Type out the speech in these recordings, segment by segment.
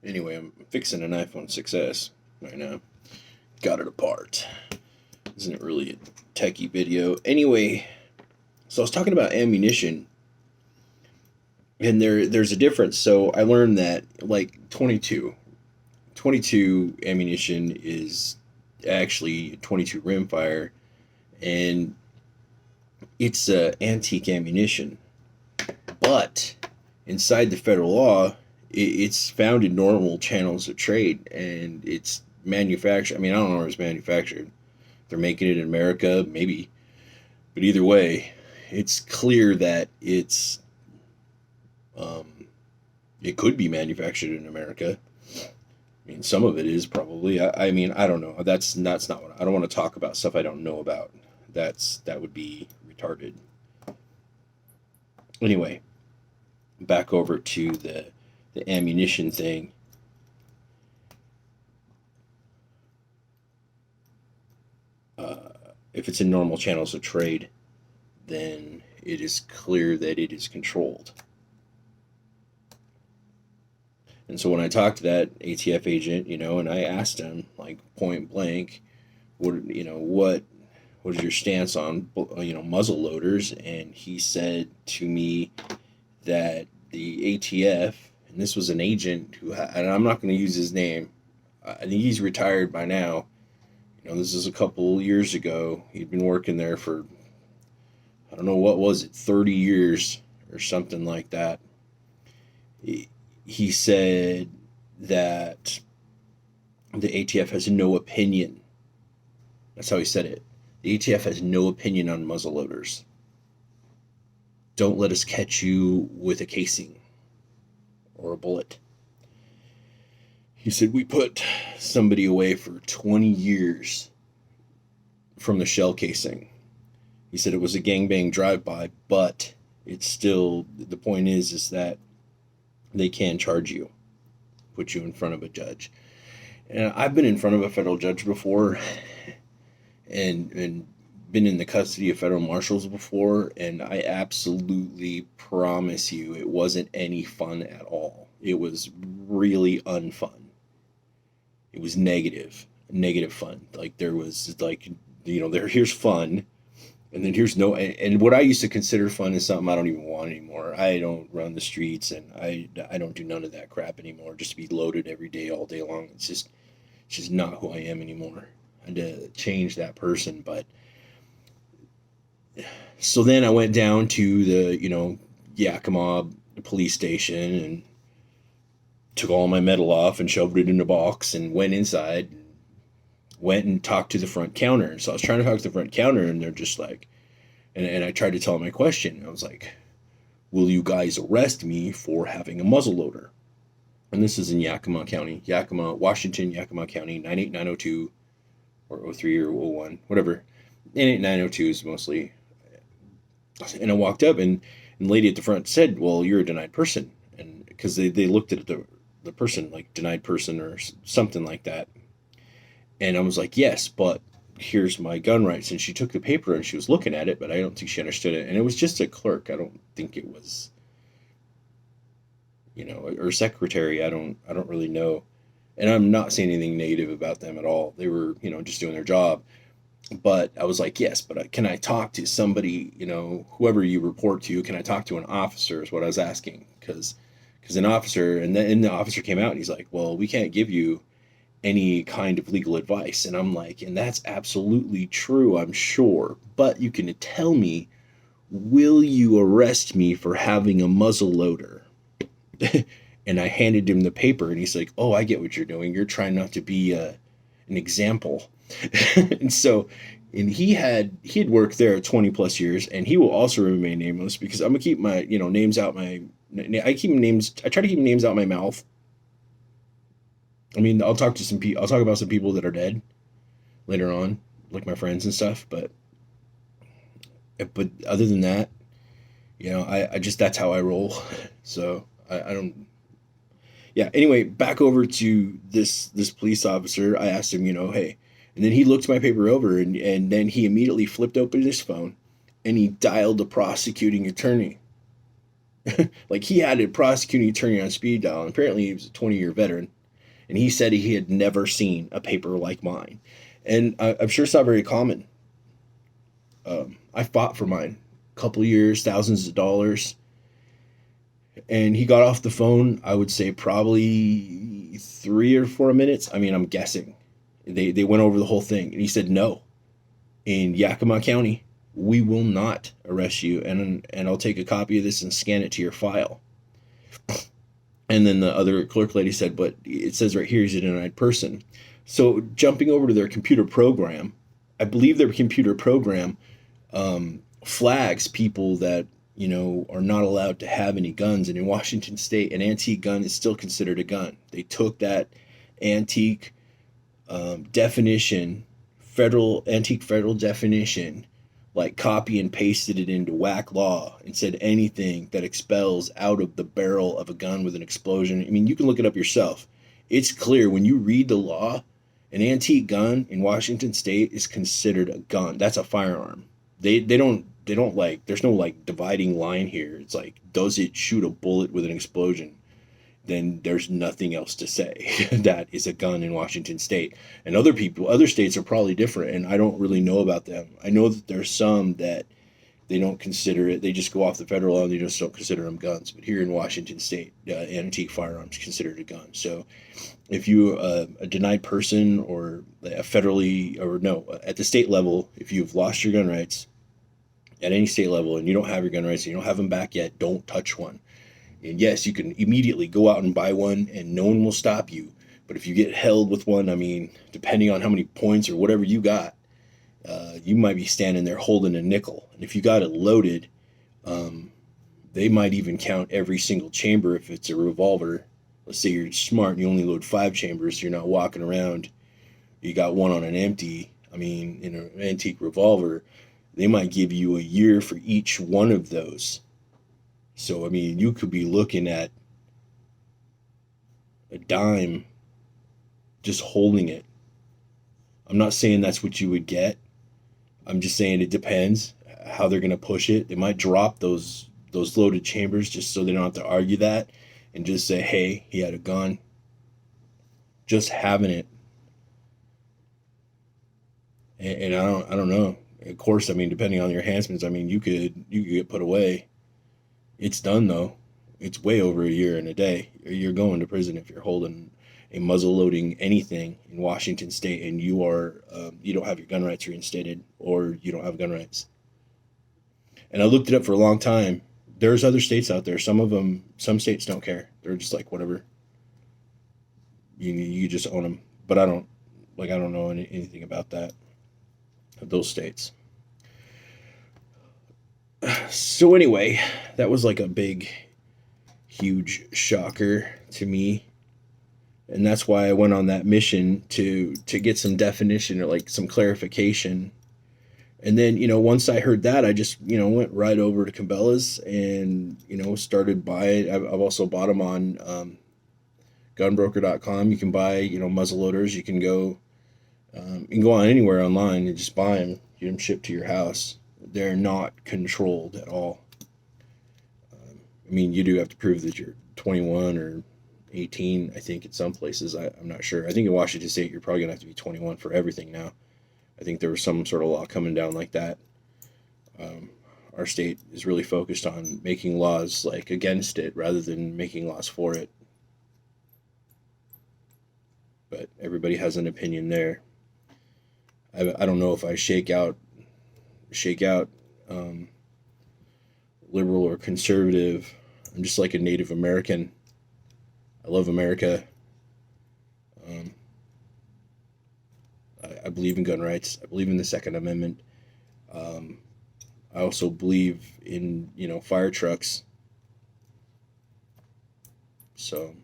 Anyway, I'm fixing an iPhone 6S right now. Got it apart. Isn't it really a techie video? Anyway, so I was talking about ammunition, and there's a difference. So I learned that like 22 ammunition is actually 22 rimfire, and it's antique ammunition. But inside the federal law, it's found in normal channels of trade, and it's manufactured. I mean, I don't know where it's manufactured. They're making it in America, maybe, but either way, it's clear that um, it could be manufactured in America. I mean, some of it is probably. I mean, I don't know. That's not what I don't want to talk about stuff I don't know about. That would be retarded. Anyway, back over to the ammunition thing. Uh, if it's in normal channels of trade, then it is clear that it is controlled. And so when I talked to that ATF agent, and I asked him like point blank, what is your stance on muzzle loaders? And he said to me that the ATF, and this was an agent and I'm not going to use his name. I think he's retired by now. This is a couple years ago. He'd been working there for, I don't know, what was it, 30 years or something like that. He said that the ATF has no opinion. That's how he said it. The ATF has no opinion on muzzleloaders. Don't let us catch you with a casing or a bullet. He said, we put somebody away for 20 years from the shell casing. He said it was a gangbang drive-by, but it's still, the point is that they can charge you, put you in front of a judge. And I've been in front of a federal judge before, and been in the custody of federal marshals before, and I absolutely promise you it wasn't any fun at all. It was really unfun. It was negative fun. Like there was like, here's fun, and then here's no, and what I used to consider fun is something I don't even want anymore. I don't run the streets, and I don't do none of that crap anymore. Just to be loaded every day, all day long. It's just not who I am anymore. I had to change that person. But so then I went down to the Yakima police station and took all my metal off and shoved it in a box and went inside. Went and talked to the front counter. So I was trying to talk to the front counter, and they're just like, and I tried to tell them my question. I was like, will you guys arrest me for having a muzzle loader? And this is in Yakima County, Washington, Yakima County, 98902 or 03 or 01, whatever. 98902 is mostly. And I walked up, and the lady at the front said, well, you're a denied person. And because they looked at the person like denied person or something like that. And I was like, yes, but here's my gun rights. And she took the paper and she was looking at it, but I don't think she understood it. And it was just a clerk. I don't think it was, or secretary. I don't really know. And I'm not saying anything negative about them at all. They were, just doing their job. But I was like, yes, but can I talk to somebody, whoever you report to, can I talk to an officer is what I was asking. Because an officer, and then the officer came out and he's like, well, we can't give you any kind of legal advice. And I'm like, and that's absolutely true, I'm sure. But you can tell me, will you arrest me for having a muzzle loader? And I handed him the paper, and he's like, oh, I get what you're doing. You're trying not to be an example. And so, and he had worked there 20 plus years, and he will also remain nameless because I'm gonna keep my names out my. I try to keep names out my mouth. I mean, I'll talk about some people that are dead later on, like my friends and stuff. But other than that, I just, that's how I roll. So I don't. Yeah. Anyway, back over to this police officer. I asked him, hey, and then he looked my paper over, and then he immediately flipped open his phone, and he dialed the prosecuting attorney. Like he had a prosecuting attorney on speed dial, and apparently he was a 20-year veteran, and he said he had never seen a paper like mine. And I'm sure it's not very common. I fought for mine, a couple years, thousands of dollars, and he got off the phone. I would say probably 3 or 4 minutes. I mean, I'm guessing. They went over the whole thing, and he said no. In Yakima County, we will not arrest you, and I'll take a copy of this and scan it to your file. And then the other clerk lady said, but it says right here he's a denied person. So jumping over to their computer program, I believe their computer program flags people that are not allowed to have any guns. And in Washington State, an antique gun is still considered a gun. They took that antique definition, federal definition, like copy and pasted it into whack law and said anything that expels out of the barrel of a gun with an explosion. I mean, you can look it up yourself. It's clear when you read the law, an antique gun in Washington State is considered a gun. That's a firearm. They don't like, there's no like dividing line here. It's like, does it shoot a bullet with an explosion? Then there's nothing else to say. That is a gun in Washington State. And other states are probably different, and I don't really know about them. I know that there's some that they don't consider it. They just go off the federal law and they just don't consider them guns. But here in Washington State, antique firearms considered a gun. So if you a denied person or a federally, or no, at the state level, if you've lost your gun rights at any state level and you don't have your gun rights and you don't have them back yet, don't touch one. And yes, you can immediately go out and buy one and no one will stop you. But if you get held with one, I mean, depending on how many points or whatever you got, you might be standing there holding a nickel. And if you got it loaded, they might even count every single chamber if it's a revolver. Let's say you're smart and you only load 5 chambers, so you're not walking around. You got one on an empty. I mean, in an antique revolver, they might give you a year for each one of those. So, I mean, you could be looking at a dime just holding it. I'm not saying that's what you would get. I'm just saying it depends how they're going to push it. They might drop those loaded chambers just so they don't have to argue that and just say, hey, he had a gun. Just having it. And I don't know. Of course, I mean, depending on your enhancements, I mean, you could get put away. It's done though. It's way over a year and a day. You're going to prison if you're holding a muzzle loading anything in Washington State and you don't have your gun rights reinstated or you don't have gun rights. And I looked it up for a long time. There's other states out there. Some states don't care. They're just like whatever. You just own them. But I don't know anything about that. Those states. So anyway, that was like a big, huge shocker to me. And that's why I went on that mission to get some definition or like some clarification. And then, once I heard that, I just, went right over to Cabela's and, started buying. I've also bought them on gunbroker.com. You can buy, muzzle loaders. You can go on anywhere online and just buy them, get them shipped to your house. They're not controlled at all. I mean, you do have to prove that you're 21 or 18, I think, in some places. I'm not sure. I think in Washington State, you're probably going to have to be 21 for everything now. I think there was some sort of law coming down like that. Our state is really focused on making laws like against it rather than making laws for it. But everybody has an opinion there. I don't know if I shake out liberal or conservative. I'm just like a Native American. I love America. I believe in gun rights. I believe in the Second Amendment. I also believe in fire trucks. So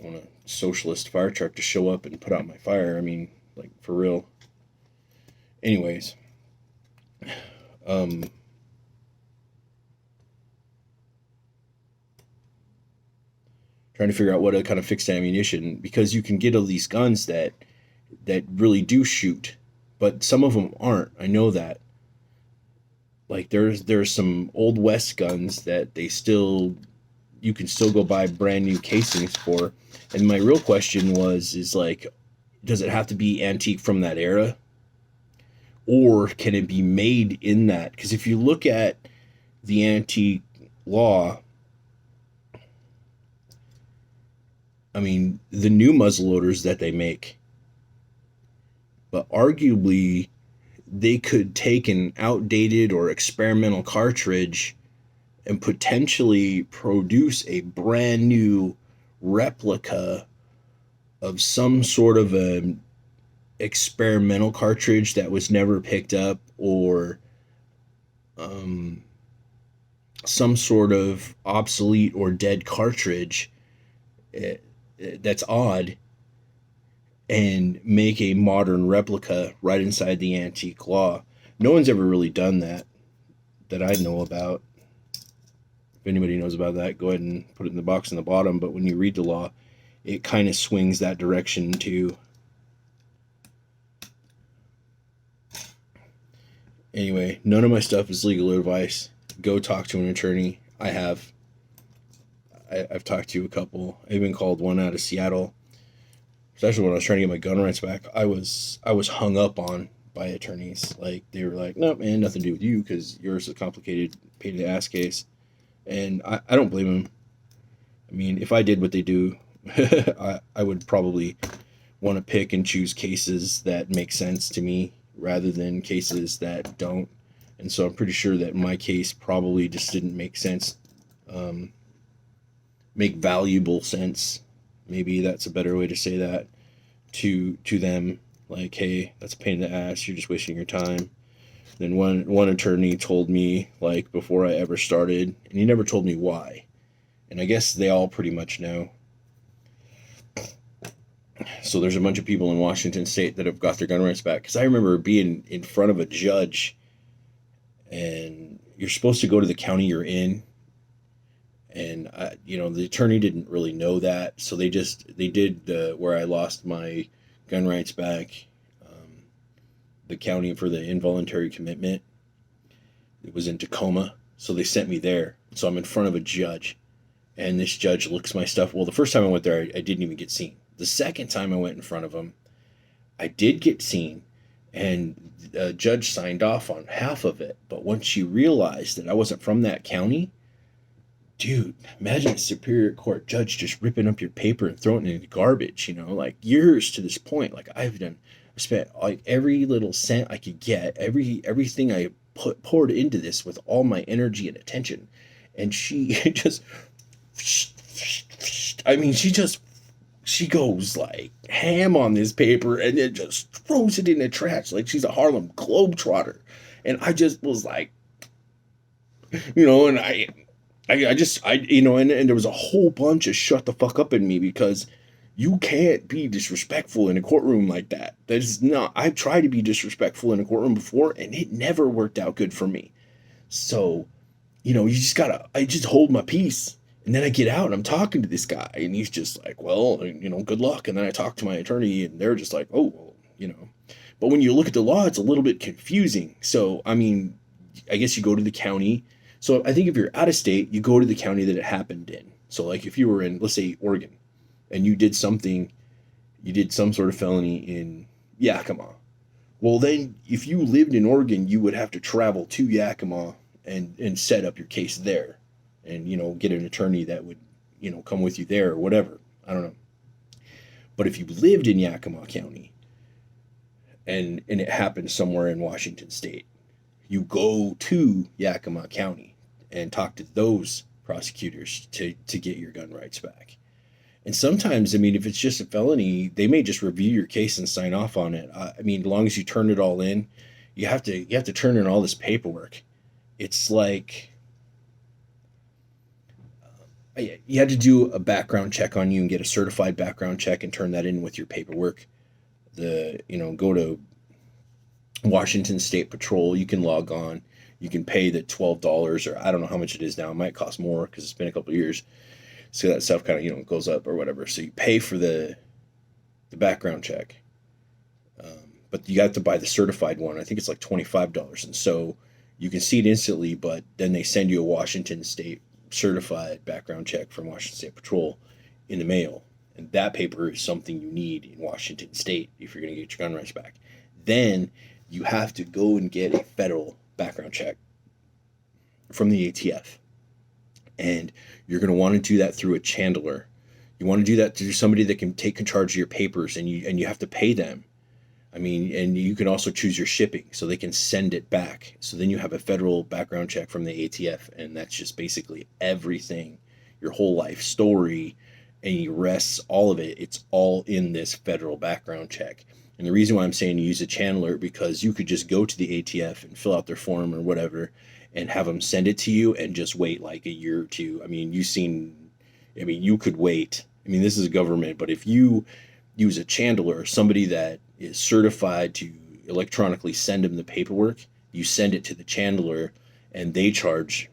I want a socialist fire truck to show up and put out my fire. I mean, like, for real. Anyways, trying to figure out what to kind of fix ammunition, because you can get all these guns that really do shoot, but some of them aren't. I know that. Like there's some old west guns that you can still go buy brand new casings for. And my real question is like, does it have to be antique from that era, or can it be made in that? Because if you look at the antique law, I mean, the new muzzleloaders that they make, but arguably they could take an outdated or experimental cartridge and potentially produce a brand new replica of some sort of an experimental cartridge that was never picked up, or um, some sort of obsolete or dead cartridge, eh, that's odd, and make a modern replica right inside the antique law. No one's ever really done that I know about. If anybody knows about that, go ahead and put it in the box in the bottom. But when you read the law, it kind of swings that direction too. Anyway, none of my stuff is legal advice. Go talk to an attorney. I've talked to a couple. I even called one out of Seattle. Especially when I was trying to get my gun rights back, I was hung up on by attorneys. Like they were like, "No, man, nothing to do with you because yours is a complicated, pain in the ass case." And I don't blame them. I mean, if I did what they do, I would probably want to pick and choose cases that make sense to me rather than cases that don't. And so I'm pretty sure that my case probably just didn't make sense, um, make valuable sense. Maybe that's a better way to say that to them. Like, hey, that's a pain in the ass. You're just wasting your time. Then one attorney told me, like, before I ever started, and he never told me why. And I guess they all pretty much know. So there's a bunch of people in Washington State that have got their gun rights back. Because I remember being in front of a judge, and you're supposed to go to the county you're in, and the attorney didn't really know that, so they did where I lost my gun rights back, um, the county for the involuntary commitment. It was in Tacoma, so they sent me there. So I'm in front of a judge, and this judge looks my stuff. Well, the first time I went there, I didn't even get seen. The second time I went in front of him, I did get seen, and the judge signed off on half of it. But once she realized that I wasn't from that county, dude, imagine a Superior Court judge just ripping up your paper and throwing it in the garbage, like years to this point. Like I spent like every little cent I could get, everything I poured into this with all my energy and attention. And she just, I mean, she goes like ham on this paper and then just throws it in the trash like she's a Harlem Globetrotter. And I just was like, and and there was a whole bunch of shut the fuck up in me, because you can't be disrespectful in a courtroom like that. That is not, I've tried to be disrespectful in a courtroom before and it never worked out good for me. So, I just hold my peace. And then I get out and I'm talking to this guy and he's just like, well, good luck. And then I talk to my attorney and they're just like, oh, well. But when you look at the law, it's a little bit confusing. So, I mean, I guess you go to the county. So I think if you're out of state, you go to the county that it happened in. So like if you were in, let's say, Oregon, and you did some sort of felony in Yakima. Well, then if you lived in Oregon, you would have to travel to Yakima and set up your case there, and get an attorney that would come with you there or whatever. I don't know. But if you lived in Yakima County and it happened somewhere in Washington State, you go to Yakima County and talk to those prosecutors to get your gun rights back. And sometimes, I mean, if it's just a felony, they may just review your case and sign off on it. I mean, as long as you turn it all in, you have to turn in all this paperwork. It's like you had to do a background check on you and get a certified background check and turn that in with your paperwork. Go to Washington State Patrol. You can log on. You can pay the $12, or I don't know how much it is now. It might cost more because it's been a couple of years. So that stuff kind of goes up or whatever. So you pay for the background check, but you got to buy the certified one. I think it's like $25, and so you can see it instantly, but then they send you a Washington State certified background check from Washington State Patrol in the mail. And that paper is something you need in Washington State if you're going to get your gun rights back. Then you have to go and get a federal background check from the ATF. And you're going to want to do that through a chandler. You want to do that through somebody that can take charge of your papers, and you have to pay them. I mean, and you can also choose your shipping so they can send it back. So then you have a federal background check from the ATF, and that's just basically everything, your whole life story, any arrests, all of it. It's all in this federal background check. And the reason why I'm saying you use a chandler, because you could just go to the ATF and fill out their form or whatever and have them send it to you and just wait like a year or two. I mean, you could wait. I mean, this is a government, but if you use a chandler, somebody that is certified to electronically send them the paperwork, you send it to the chandler and they charge,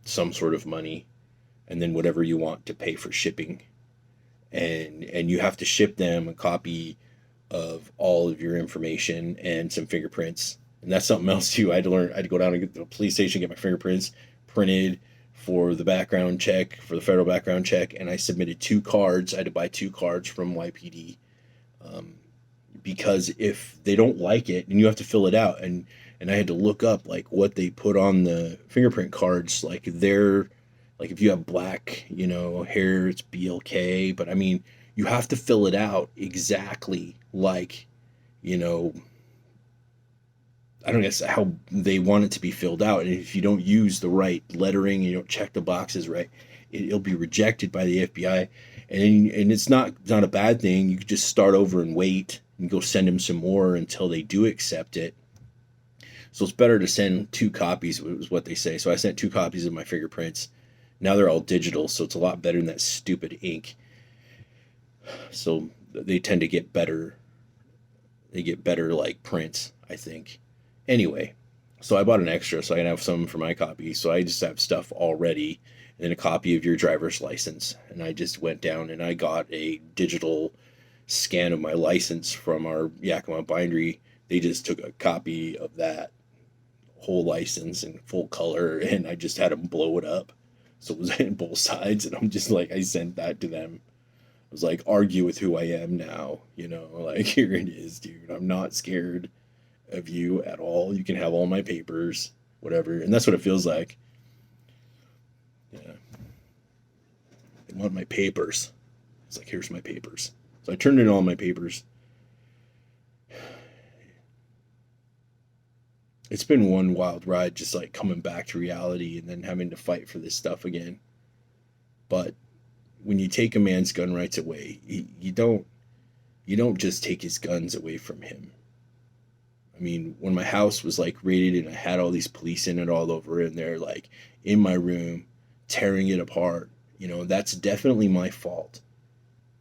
some sort of money, and then whatever you want to pay for shipping. And you have to ship them a copy of all of your information and some fingerprints. And that's something else too. I had to go down and get to the police station, get my fingerprints printed for the background check, for the federal background check. And I submitted 2 cards. I had to buy 2 cards from YPD. Because if they don't like it, and you have to fill it out, and I had to look up like what they put on the fingerprint cards, like if you have black, hair, it's BLK. But I mean, you have to fill it out exactly like, I don't guess how they want it to be filled out. And if you don't use the right lettering, you don't check the boxes right, it'll be rejected by the FBI. And it's not a bad thing. You could just start over and wait and go send them some more until they do accept it. So it's better to send 2 copies, was what they say. So I sent 2 copies of my fingerprints. Now they're all digital, so it's a lot better than that stupid ink. So they tend to get better. They get better like prints, I think. Anyway, so I bought an extra so I can have some for my copy. So I just have stuff already, and then a copy of your driver's license. And I just went down and I got a digital scan of my license from our Yakima bindery. They just took a copy of that whole license in full color, and I just had them blow it up. So it was in both sides, and I'm just like, I sent that to them. I was like, argue with who I am now, like, here it is, dude. I'm not scared of you at all. You can have all my papers, whatever. And that's what it feels like. Yeah. They want my papers. It's like, here's my papers. So I turned in all my papers. It's been one wild ride, just like coming back to reality and then having to fight for this stuff again. But when you take a man's gun rights away, you don't just take his guns away from him. I mean, when my house was like raided and I had all these police in it all over, and they're like in my room tearing it apart, that's definitely my fault.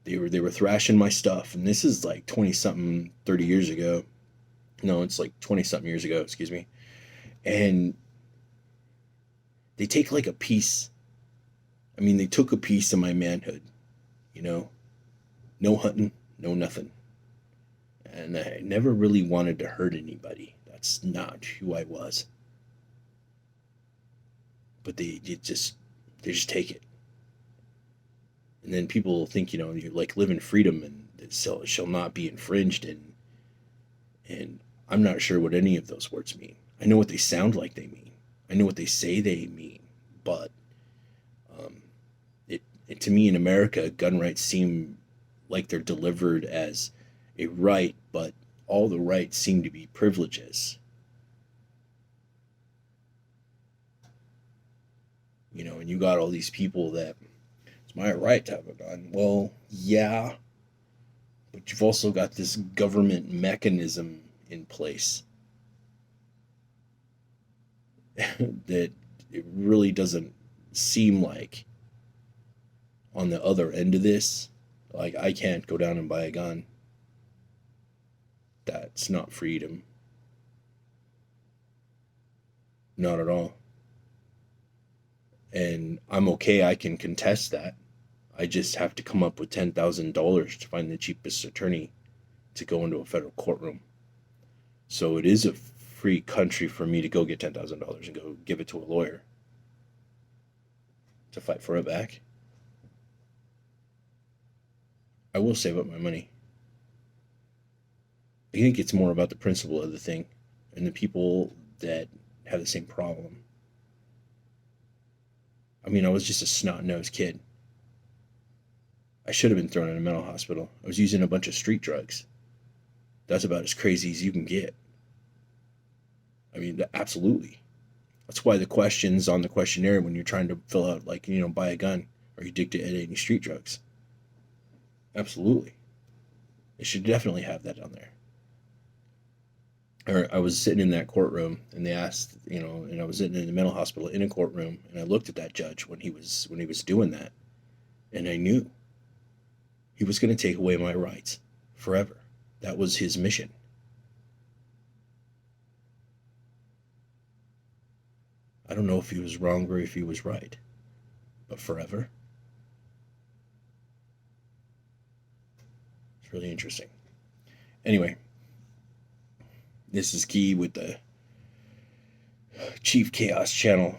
They were thrashing my stuff, and this is like 20 something 30 years ago. No, it's like 20 something years ago, excuse me. And they take like a piece. I mean, they took a piece of my manhood, no hunting, no nothing. And I never really wanted to hurt anybody. That's not who I was. But they just take it. And then people think, you like live in freedom and it shall not be infringed. And I'm not sure what any of those words mean. I know what they sound like they mean. I know what they say they mean. But to me in America, gun rights seem like they're delivered as a right, but all the rights seem to be privileges. And you got all these people that it's my right to have a gun. Well, yeah, but you've also got this government mechanism in place that it really doesn't seem like on the other end of this, like I can't go down and buy a gun. That's not freedom. Not at all. And I'm okay, I can contest that. I just have to come up with $10,000 to find the cheapest attorney to go into a federal courtroom. So it is a free country for me to go get $10,000 and go give it to a lawyer to fight for it back. I will save up my money. I think it's more about the principle of the thing and the people that have the same problem. I mean, I was just a snot-nosed kid. I should have been thrown in a mental hospital. I was using a bunch of street drugs. That's about as crazy as you can get. I mean, absolutely. That's why the questions on the questionnaire when you're trying to fill out, like, buy a gun, are you addicted to any street drugs? Absolutely. They should definitely have that on there. Or I was sitting in that courtroom and they asked, and I was sitting in the mental hospital in a courtroom and I looked at that judge when he was doing that, and I knew he was going to take away my rights forever. That was his mission. I don't know if he was wrong or if he was right, but forever. It's really interesting. Anyway, this is Key with the Chief Chaos channel.